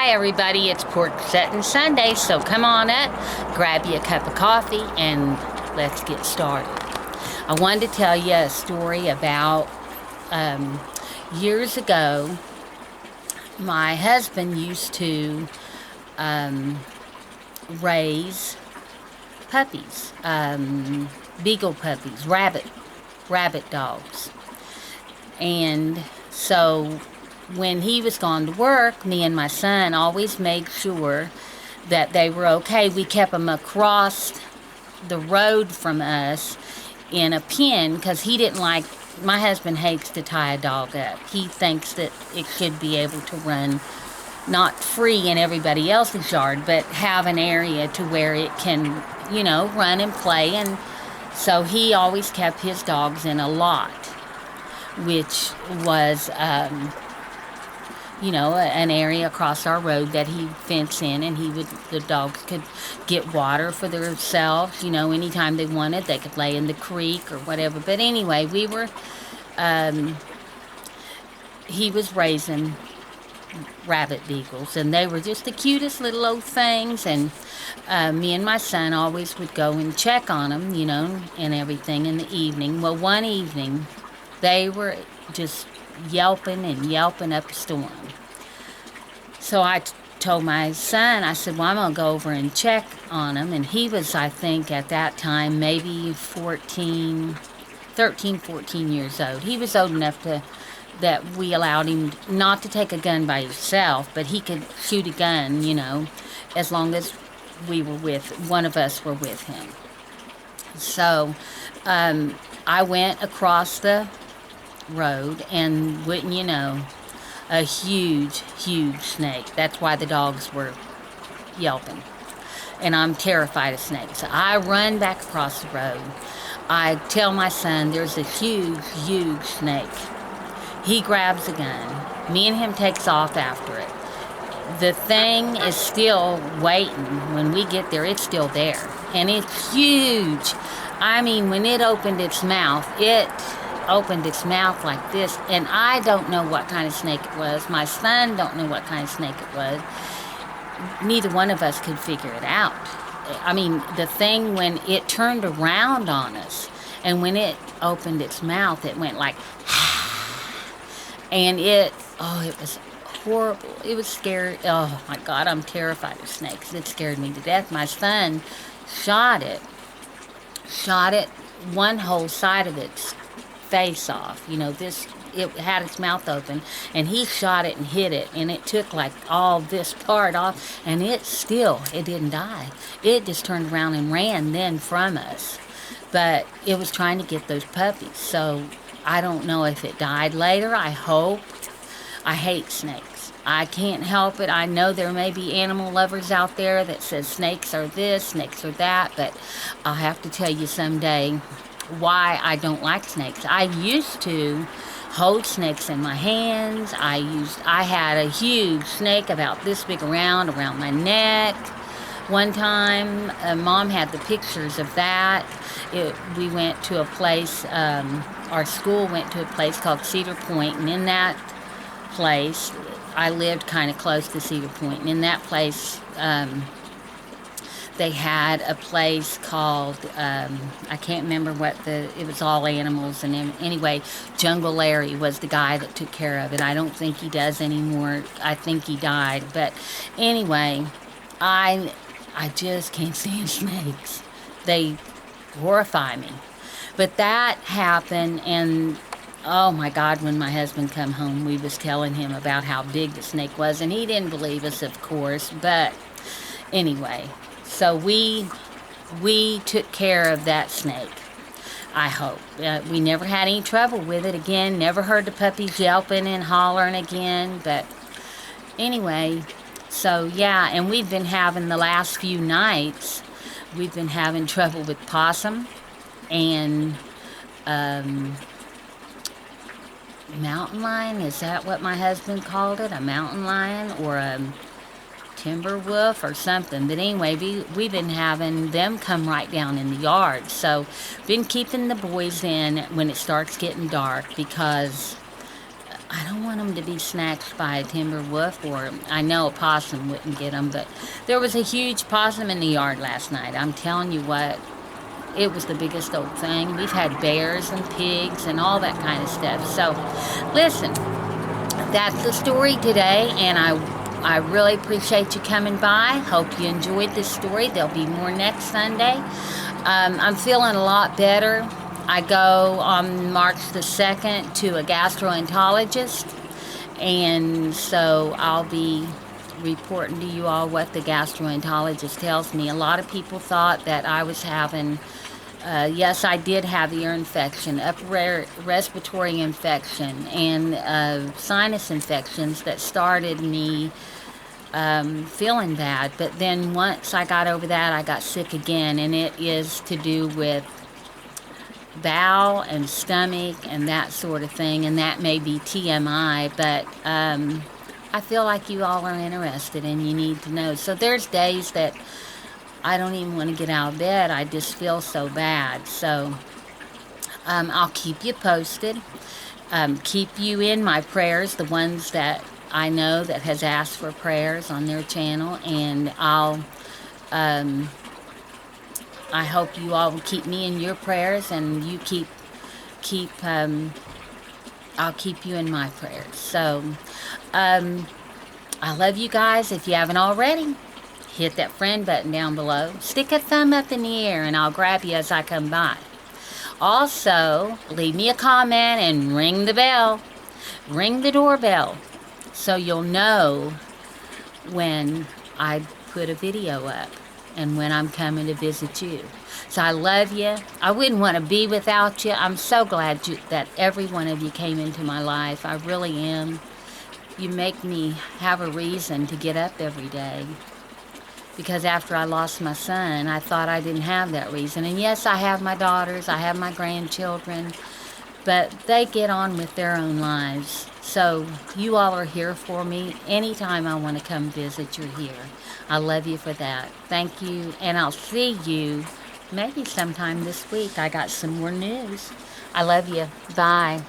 Hi everybody, it's Porch Settin Sunday, so come on up, grab you a cup of coffee, and let's get started. I wanted to tell you a story about years ago. My husband used to raise puppies, beagle puppies, rabbit dogs. And so when he was gone to work, me and my son always made sure that they were okay. We kept them across the road from us in a pen because he didn't like, my husband hates to tie a dog up. He thinks that it should be able to run not free in everybody else's yard, but have an area to where it can, run and play. And so he always kept his dogs in a lot, which was an area across our road that he fenced in, and the dogs could get water for themselves, anytime they wanted. They could lay in the creek or whatever. But anyway, he was raising rabbit beagles, and they were just the cutest little old things, and me and my son always would go and check on them, and everything in the evening. Well, one evening, they were just yelping up a storm. So I told my son, I said, well, I'm going to go over and check on him. And he was, I think, at that time, maybe 13, 14 years old. He was old enough that we allowed him not to take a gun by himself, but he could shoot a gun, as long as one of us were with him. So I went across the road, and wouldn't you know, a huge snake. That's why the dogs were yelping, and I'm terrified of snakes. So I run back across the road. I tell my son there's a huge snake. He grabs a gun. Me and him takes off after it. The thing is still waiting. When we get there, it's still there, and it's huge. I mean, when it opened its mouth like this, and I don't know what kind of snake it was. My son don't know what kind of snake it was. Neither one of us could figure it out. I mean, the thing, when it turned around on us, and when it opened its mouth, it went like, and it was horrible. It was scary. Oh my God, I'm terrified of snakes. It scared me to death. My son shot it one whole side of its face off. It had its mouth open, and he shot it and hit it, and it took like all this part off, and it didn't die. It just turned around and ran then from us, but it was trying to get those puppies. So I don't know if it died later. I hope. I hate snakes. I can't help it. I know there may be animal lovers out there that says snakes are this, snakes are that, but I'll have to tell you someday why I don't like snakes. I used to hold snakes in my hands. I had a huge snake about this big around my neck. One time, Mom had the pictures of that. We went to a place, our school went to a place called Cedar Point, and in that place, I lived kind of close to Cedar Point, and in that place, they had a place called, I can't remember it was all animals, and anyway, Jungle Larry was the guy that took care of it. I don't think he does anymore. I think he died, but anyway, I just can't stand snakes. They horrify me. But that happened, and oh my God, when my husband come home, we was telling him about how big the snake was, and he didn't believe us, of course, but anyway, so we took care of that snake, I hope. We never had any trouble with it again, never heard the puppies yelping and hollering again, but anyway, so yeah, and we've been having the last few nights, we've been having trouble with possum and mountain lion. Is that what my husband called it? A mountain lion or a timber wolf or something. But anyway, we've been having them come right down in the yard. So been keeping the boys in when it starts getting dark, because I don't want them to be snatched by a timber wolf, or I know a possum wouldn't get them, but there was a huge possum in the yard last night. I'm telling you what, it was the biggest old thing. We've had bears and pigs and all that kind of stuff. So, listen, that's the story today, and I really appreciate you coming by. Hope you enjoyed this story. There'll be more next Sunday. I'm feeling a lot better. I go on March the 2nd to a gastroenterologist, and so I'll be reporting to you all what the gastroenterologist tells me. A lot of people thought that I was having, yes, I did have ear infection, upper respiratory infection, and sinus infections that started me feeling bad. But then once I got over that, I got sick again, and it is to do with bowel and stomach and that sort of thing, and that may be TMI, but I feel like you all are interested and you need to know. So there's days that I don't even want to get out of bed. I just feel so bad. So I'll keep you posted. Keep you in my prayers, the ones that I know that has asked for prayers on their channel, and I hope you all will keep me in your prayers, and you I'll keep you in my prayers. So, I love you guys. If you haven't already, hit that friend button down below. Stick a thumb up in the air, and I'll grab you as I come by. Also, leave me a comment and ring the bell. Ring the doorbell so you'll know when I put a video up and when I'm coming to visit you. So I love you. I wouldn't want to be without you. I'm so glad that every one of you came into my life. I really am. You make me have a reason to get up every day. Because after I lost my son, I thought I didn't have that reason. And yes, I have my daughters, I have my grandchildren, but they get on with their own lives. So you all are here for me. Anytime I want to come visit, you're here. I love you for that. Thank you, and I'll see you maybe sometime this week. I got some more news. I love you. Bye.